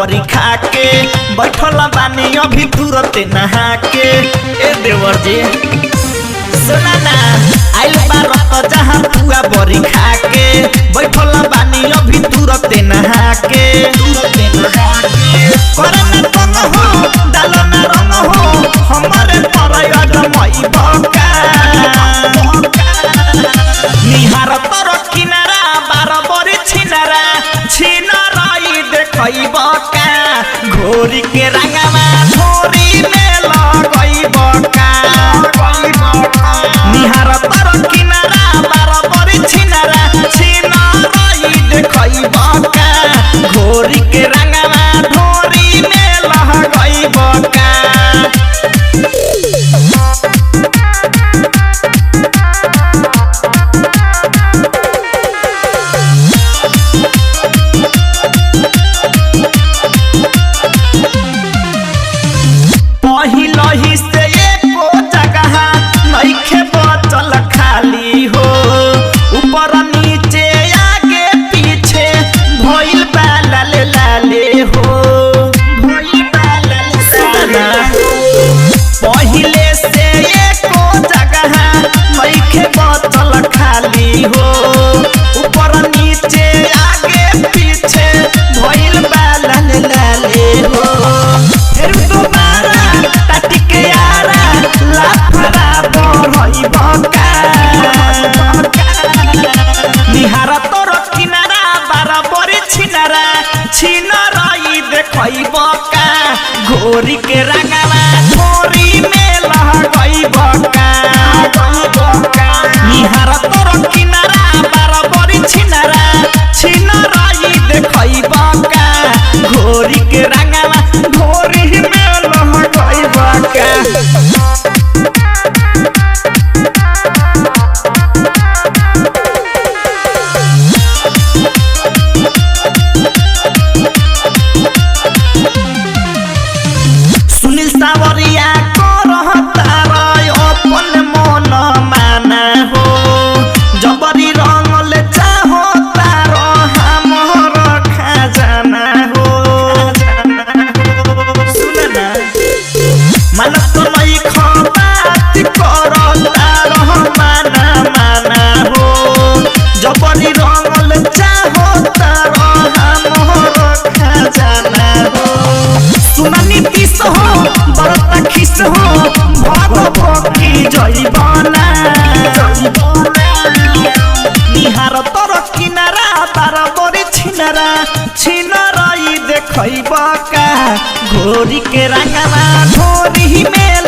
बरी खा के बैठल बानी अभी तुरंत नहा के। ए देवर जी सुना ना आइल बारत जहाँ पुआ बरी खा के बैठल बानी अभी तुरंत नहा के। करना तंग हो डालना रंग हो हमारे परयद मई बका निहार तर किनारा बारबरी छिनारा छिनराई देखई बका घोरी के रंगवा घोरी में लगई बका निहार तर किनारा बारबरी छिनारा छिनराई देखई बका घोरी के रंगवा घोरी में लगई बका। पहिलही से एको जगह नइखे बचल खाली हो ऊपर नीचे आगे पीछे भइल बा लाले लाले हो भइल बा लाले पहिले से एको जगह नइखे बचल खाली हो ऊपर नीचे आगे पीछे भइल बा लाले लाले हो। फिर दोबारा ताटिके यारा लाफरा बरई बका निहार तोर किनारा बारबरी छिनारा छिनराई देखई बका घोरी के रंगवा घोरी में लगई बका निहार तोर किनारा बारबरी छिनारा छिनराई देखई बका घोरी के रंगवा घोरी में लगई बका। सुनील सावरिया को रहता रय अपन मन माना हो जबरी रंगल चाहो तार हमर खजाना हो सुनना मन तो नहीं खबात कर तार माना माना हो जबरी रंगल चाहो तार हमर खजाना हो। सुननी किस हो बरता खिस हो भग भगी जइबना निहार तर किनारा बारबरी छिनारा छिनराई देखई बका घोरी के रंगवा घोरी में